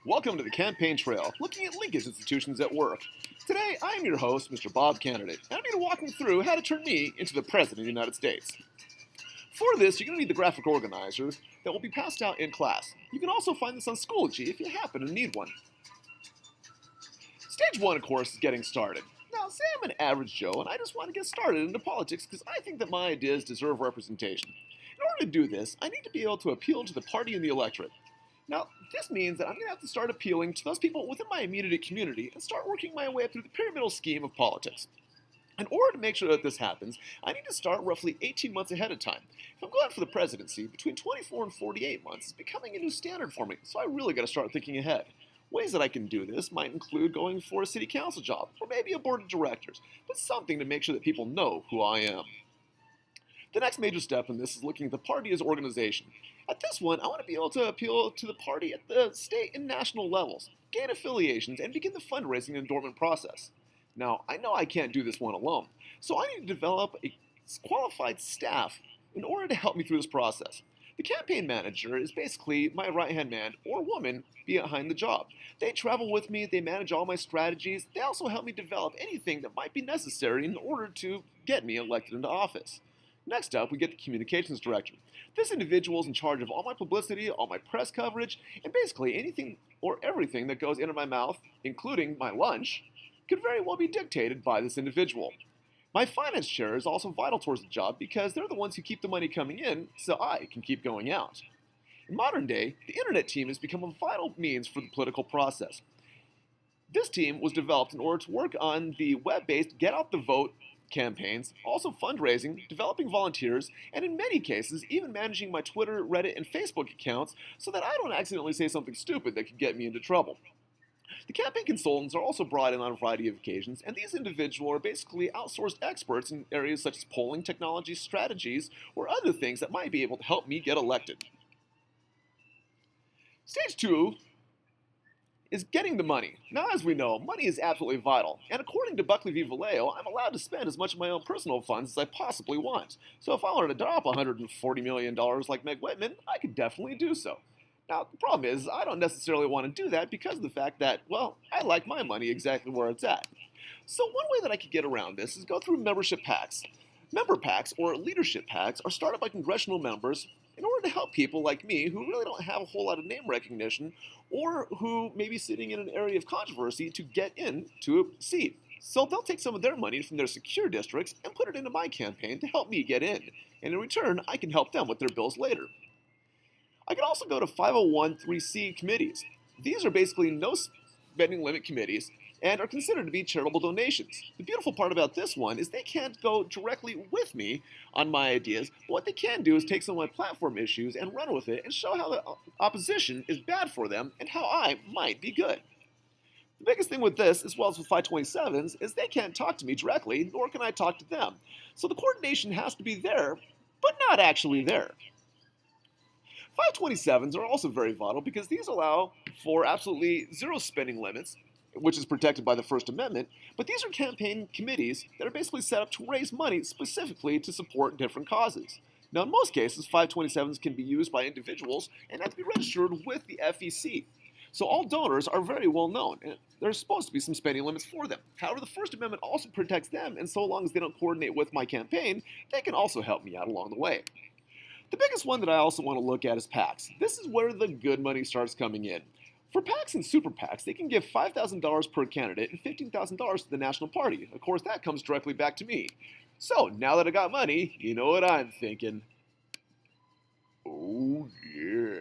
Welcome to the Campaign Trail, looking at linkage institutions at work. Today, I am your host, Mr. Bob Candidate, and I'm going to walk you through how to turn me into the President of the United States. For this, you're going to need the graphic organizer that will be passed out in class. You can also find this on Schoology if you happen to need one. Stage 1, of course, is getting started. Now, say I'm an average Joe, and I just want to get started into politics because I think that my ideas deserve representation. In order to do this, I need to be able to appeal to the party and the electorate. Now, this means that I'm going to have to start appealing to those people within my immediate community and start working my way up through the pyramidal scheme of politics. In order to make sure that this happens, I need to start roughly 18 months ahead of time. If I'm going for the presidency, between 24 and 48 months is becoming a new standard for me, so I really got to start thinking ahead. Ways that I can do this might include going for a city council job, or maybe a board of directors, but something to make sure that people know who I am. The next major step in this is looking at the party as organization. At this one, I want to be able to appeal to the party at the state and national levels, gain affiliations, and begin the fundraising and endowment process. Now, I know I can't do this one alone, so I need to develop a qualified staff in order to help me through this process. The campaign manager is basically my right-hand man or woman behind the job. They travel with me, they manage all my strategies, they also help me develop anything that might be necessary in order to get me elected into office. Next up, we get the communications director. This individual is in charge of all my publicity, all my press coverage, and basically anything or everything that goes into my mouth, including my lunch, could very well be dictated by this individual. My finance chair is also vital towards the job because they're the ones who keep the money coming in so I can keep going out. In modern day, the internet team has become a vital means for the political process. This team was developed in order to work on the web-based Get Out the Vote campaigns, also fundraising, developing volunteers, and in many cases, even managing my Twitter, Reddit, and Facebook accounts so that I don't accidentally say something stupid that could get me into trouble. The campaign consultants are also brought in on a variety of occasions, and these individuals are basically outsourced experts in areas such as polling technology, strategies, or other things that might be able to help me get elected. Stage 2 is getting the money. Now, as we know, money is absolutely vital, and according to Buckley v. Vallejo, I'm allowed to spend as much of my own personal funds as I possibly want. So if I wanted to drop $140 million like Meg Whitman, I could definitely do so. Now, the problem is, I don't necessarily want to do that because of the fact that, well, I like my money exactly where it's at. So one way that I could get around this is go through membership PACs. Member PACs, or leadership PACs, are started by congressional members in order to help people like me who really don't have a whole lot of name recognition or who may be sitting in an area of controversy to get into a seat. So they'll take some of their money from their secure districts and put it into my campaign to help me get in. And in return, I can help them with their bills later. I can also go to 501(c) committees. These are basically no spending limit committees and are considered to be charitable donations. The beautiful part about this one is they can't go directly with me on my ideas, but what they can do is take some of my platform issues and run with it and show how the opposition is bad for them and how I might be good. The biggest thing with this, as well as with 527s, is they can't talk to me directly, nor can I talk to them. So the coordination has to be there, but not actually there. 527s are also very vital because these allow for absolutely zero spending limits, which is protected by the First Amendment, but these are campaign committees that are basically set up to raise money specifically to support different causes. Now, in most cases, 527s can be used by individuals and have to be registered with the FEC. So all donors are very well known, and there's supposed to be some spending limits for them. However, the First Amendment also protects them, and so long as they don't coordinate with my campaign, they can also help me out along the way. The biggest one that I also want to look at is PACs. This is where the good money starts coming in. For PACs and super PACs, they can give $5,000 per candidate and $15,000 to the national party. Of course, that comes directly back to me. So, now that I got money, you know what I'm thinking? Oh yeah.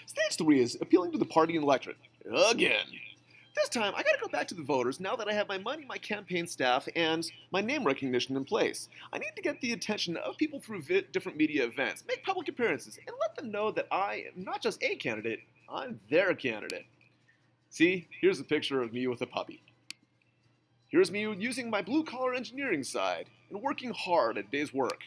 Stage 3 is appealing to the party and electorate. Again. This time, I gotta go back to the voters now that I have my money, my campaign staff, and my name recognition in place. I need to get the attention of people through different media events, make public appearances, and let them know that I am not just a candidate, I'm their candidate. See, here's a picture of me with a puppy. Here's me using my blue-collar engineering side and working hard at day's work.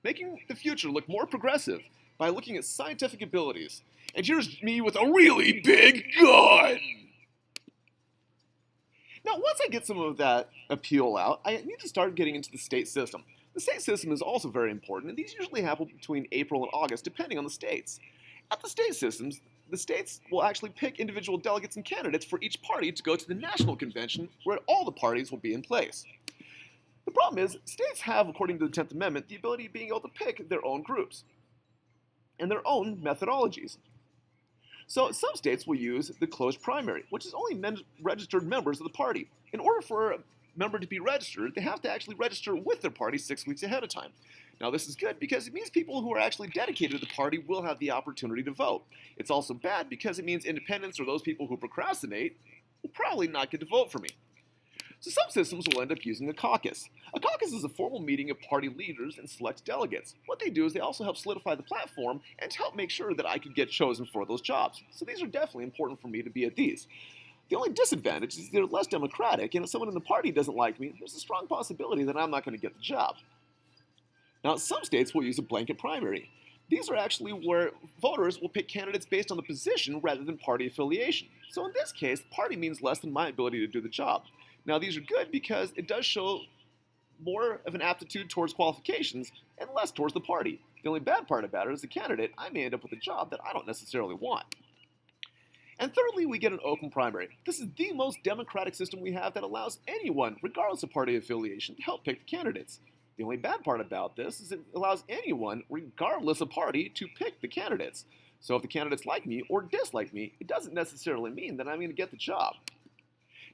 Making the future look more progressive by looking at scientific abilities. And here's me with a really big gun! Now, once I get some of that appeal out, I need to start getting into the state system. The state system is also very important, and these usually happen between April and August, depending on the states. At the state systems, the states will actually pick individual delegates and candidates for each party to go to the national convention where all the parties will be in place. The problem is, states have, according to the 10th Amendment, the ability of being able to pick their own groups and their own methodologies. So some states will use the closed primary, which is only registered members of the party. In order for a member to be registered, they have to actually register with their party 6 weeks ahead of time. Now this is good because it means people who are actually dedicated to the party will have the opportunity to vote. It's also bad because it means independents or those people who procrastinate will probably not get to vote for me. So some systems will end up using a caucus. A caucus is a formal meeting of party leaders and select delegates. What they do is they also help solidify the platform and help make sure that I could get chosen for those jobs. So these are definitely important for me to be at these. The only disadvantage is they're less democratic, and if someone in the party doesn't like me, there's a strong possibility that I'm not going to get the job. Now, some states will use a blanket primary. These are actually where voters will pick candidates based on the position rather than party affiliation. So in this case, party means less than my ability to do the job. Now, these are good because it does show more of an aptitude towards qualifications and less towards the party. The only bad part about it is the candidate, I may end up with a job that I don't necessarily want. And thirdly, we get an open primary. This is the most democratic system we have that allows anyone, regardless of party affiliation, to help pick the candidates. The only bad part about this is it allows anyone, regardless of party, to pick the candidates. So if the candidates like me or dislike me, it doesn't necessarily mean that I'm going to get the job.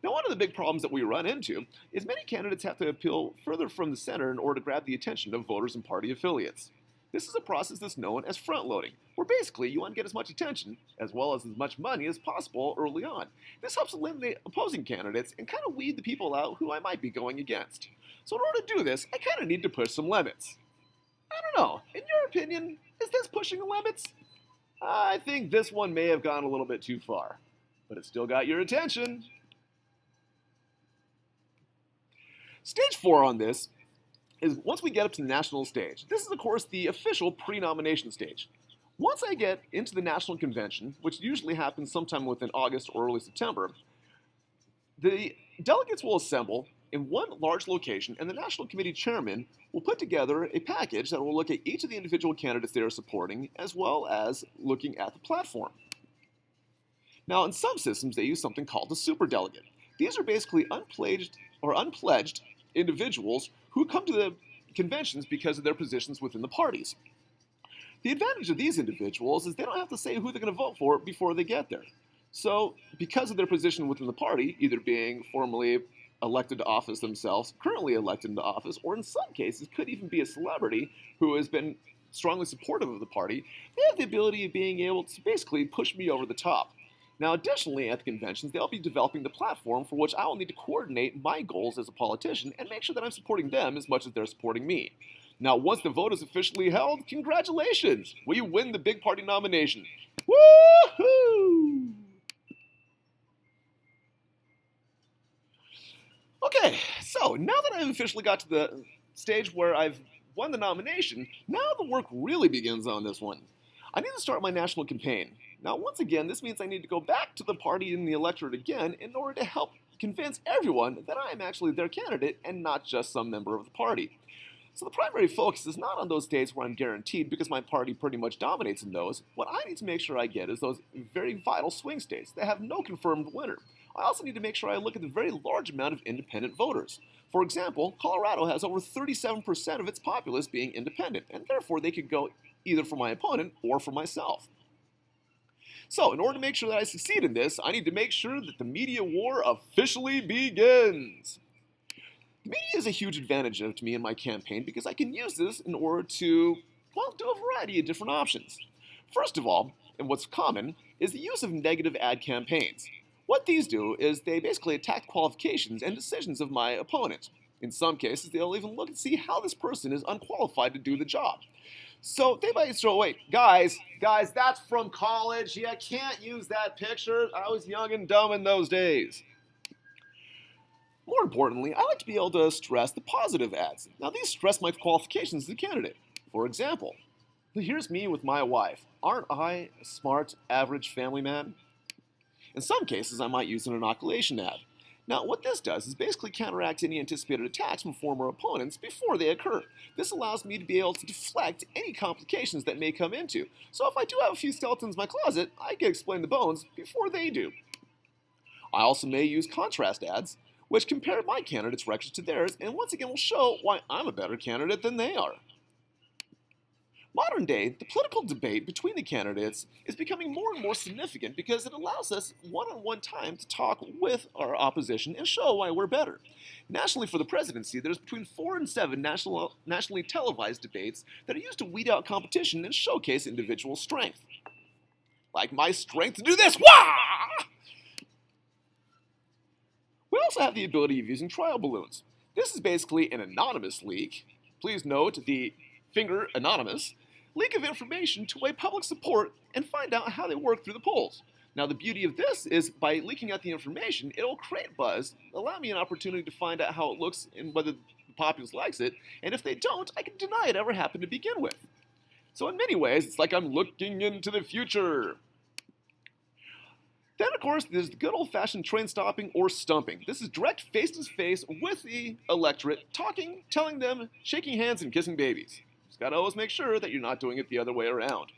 Now, one of the big problems that we run into is many candidates have to appeal further from the center in order to grab the attention of voters and party affiliates. This is a process that's known as front-loading, where basically you want to get as much attention, as well as much money as possible early on. This helps eliminate opposing candidates and kind of weed the people out who I might be going against. So in order to do this, I kind of need to push some limits. I don't know, in your opinion, is this pushing the limits? I think this one may have gone a little bit too far, but it still got your attention. Stage 4 on this is once we get up to the national stage. This is, of course, the official pre-nomination stage. Once I get into the national convention, which usually happens sometime within August or early September, the delegates will assemble in one large location, and the national committee chairman will put together a package that will look at each of the individual candidates they are supporting, as well as looking at the platform. Now, in some systems, they use something called a superdelegate. These are basically unpledged individuals who come to the conventions because of their positions within the parties. The advantage of these individuals is they don't have to say who they're going to vote for before they get there. So, because of their position within the party, either being formally elected to office themselves, currently elected into office, or in some cases could even be a celebrity who has been strongly supportive of the party, they have the ability of being able to basically push me over the top. Now, additionally, at the conventions, they'll be developing the platform for which I will need to coordinate my goals as a politician and make sure that I'm supporting them as much as they're supporting me. Now, once the vote is officially held, congratulations! We win the big party nomination. Woohoo! Okay, so now that I've officially got to the stage where I've won the nomination, now the work really begins on this one. I need to start my national campaign. Now, once again, this means I need to go back to the party and the electorate again in order to help convince everyone that I am actually their candidate and not just some member of the party. So the primary focus is not on those states where I'm guaranteed because my party pretty much dominates in those. What I need to make sure I get is those very vital swing states that have no confirmed winner. I also need to make sure I look at the very large amount of independent voters. For example, Colorado has over 37% of its populace being independent, and therefore they could go either for my opponent or for myself. So, in order to make sure that I succeed in this, I need to make sure that the media war officially begins. The media is a huge advantage to me in my campaign because I can use this in order to, well, do a variety of different options. First of all, and what's common, is the use of negative ad campaigns. What these do is they basically attack qualifications and decisions of my opponent. In some cases, they'll even look and see how this person is unqualified to do the job. So they might throw away, guys, that's from college. Yeah, can't use that picture. I was young and dumb in those days. More importantly, I like to be able to stress the positive ads. Now, these stress my qualifications as a candidate. For example, here's me with my wife. Aren't I a smart, average family man? In some cases, I might use an inoculation ad. Now, what this does is basically counteract any anticipated attacks from former opponents before they occur. This allows me to be able to deflect any complications that may come into. So if I do have a few skeletons in my closet, I can explain the bones before they do. I also may use contrast ads, which compare my candidates' records to theirs, and once again will show why I'm a better candidate than they are. Modern day, the political debate between the candidates is becoming more and more significant because it allows us one-on-one time to talk with our opposition and show why we're better. Nationally for the presidency, there's between 4 and 7 nationally televised debates that are used to weed out competition and showcase individual strength. Like my strength to do this! Wah! We also have the ability of using trial balloons. This is basically an anonymous leak. Please note the finger anonymous. Leak of information to weigh public support and find out how they work through the polls. Now the beauty of this is by leaking out the information, it'll create buzz, allow me an opportunity to find out how it looks and whether the populace likes it, and if they don't, I can deny it ever happened to begin with. So in many ways, it's like I'm looking into the future. Then, of course, there's the good old-fashioned train stopping or stumping. This is direct face-to-face with the electorate, talking, telling them, shaking hands, and kissing babies. Just gotta always make sure that you're not doing it the other way around.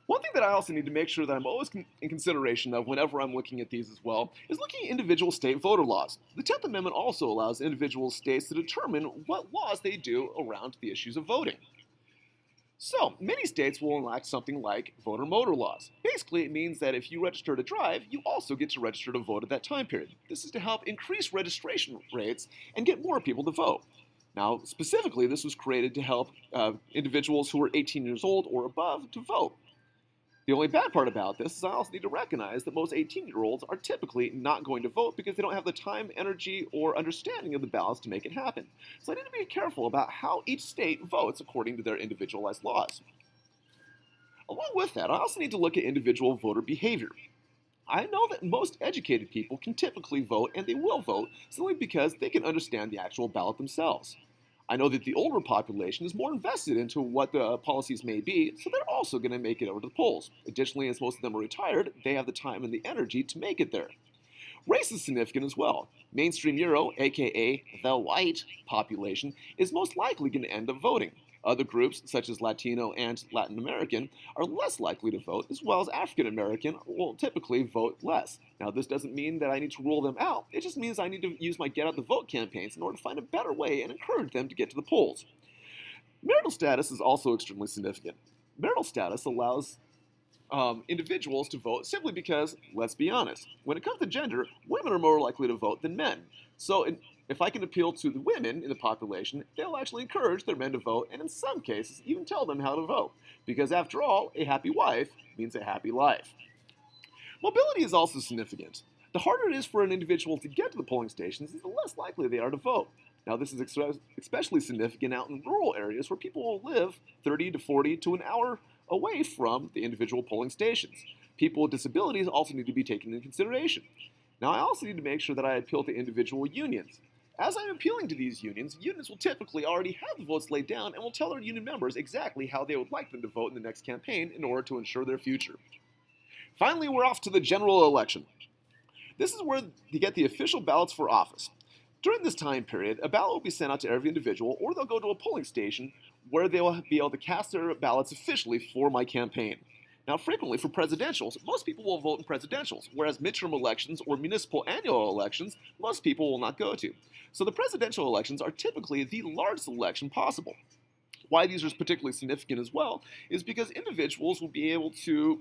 One thing that I also need to make sure that I'm always in consideration of whenever I'm looking at these as well is looking at individual state voter laws. The 10th Amendment also allows individual states to determine what laws they do around the issues of voting. So, many states will enact something like voter motor laws. Basically, it means that if you register to drive, you also get to register to vote at that time period. This is to help increase registration rates and get more people to vote. Now, specifically, this was created to help individuals who are 18 years old or above to vote. The only bad part about this is I also need to recognize that most 18-year-olds are typically not going to vote because they don't have the time, energy, or understanding of the ballots to make it happen. So I need to be careful about how each state votes according to their individualized laws. Along with that, I also need to look at individual voter behavior. I know that most educated people can typically vote, and they will vote, simply because they can understand the actual ballot themselves. I know that the older population is more invested into what the policies may be, so they're also going to make it over to the polls. Additionally, as most of them are retired, they have the time and the energy to make it there. Race is significant as well. Mainstream Euro, aka the white population, is most likely going to end up voting. Other groups, such as Latino and Latin American, are less likely to vote, as well as African American will typically vote less. Now, this doesn't mean that I need to rule them out. It just means I need to use my Get Out the Vote campaigns in order to find a better way and encourage them to get to the polls. Marital status is also extremely significant. Marital status allows individuals to vote simply because, let's be honest, when it comes to gender, women are more likely to vote than men. So if I can appeal to the women in the population, they'll actually encourage their men to vote, and in some cases, even tell them how to vote. Because after all, a happy wife means a happy life. Mobility is also significant. The harder it is for an individual to get to the polling stations, the less likely they are to vote. Now, this is especially significant out in rural areas where people will live 30 to 40 to an hour away from the individual polling stations. People with disabilities also need to be taken into consideration. Now, I also need to make sure that I appeal to individual unions. As I'm appealing to these unions will typically already have the votes laid down and will tell their union members exactly how they would like them to vote in the next campaign in order to ensure their future. Finally, we're off to the general election. This is where you get the official ballots for office. During this time period, a ballot will be sent out to every individual, or they'll go to a polling station where they will be able to cast their ballots officially for my campaign. Now, frequently for presidentials, most people will vote in presidentials, whereas midterm elections or municipal annual elections, most people will not go to. So the presidential elections are typically the largest election possible. Why these are particularly significant as well is because individuals will be able to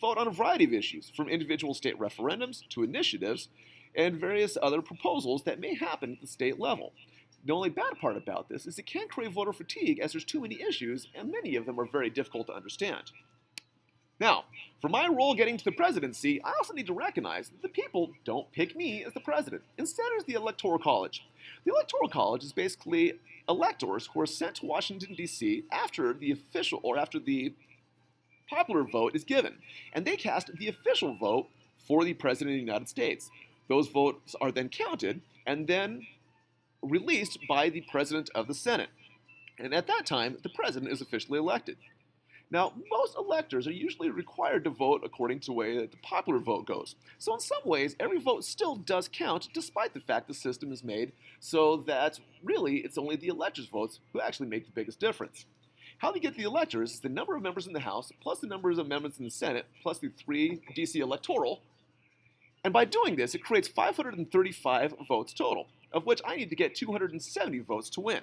vote on a variety of issues, from individual state referendums to initiatives and various other proposals that may happen at the state level. The only bad part about this is it can create voter fatigue as there's too many issues and many of them are very difficult to understand. Now, for my role getting to the presidency, I also need to recognize that the people don't pick me as the president. Instead, it's the Electoral College. The Electoral College is basically electors who are sent to Washington, D.C. after the popular vote is given, and they cast the official vote for the President of the United States. Those votes are then counted and then released by the President of the Senate. And at that time, the President is officially elected. Now, most electors are usually required to vote according to the way that the popular vote goes. So, in some ways, every vote still does count, despite the fact the system is made so that really it's only the electors' votes who actually make the biggest difference. How they get the electors is the number of members in the House plus the number of amendments in the Senate plus the 3 DC electoral. And by doing this, it creates 535 votes total, of which I need to get 270 votes to win.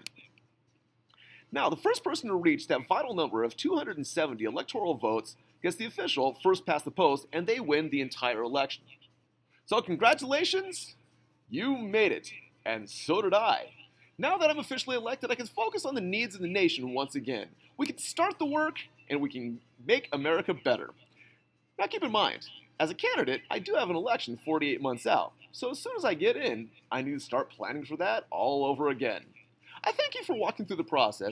Now, the first person to reach that vital number of 270 electoral votes gets the official first past the post, and they win the entire election. So, congratulations, you made it, and so did I. Now that I'm officially elected, I can focus on the needs of the nation once again. We can start the work, and we can make America better. Now, keep in mind, as a candidate, I do have an election 48 months out, so as soon as I get in, I need to start planning for that all over again. I thank you for walking through the process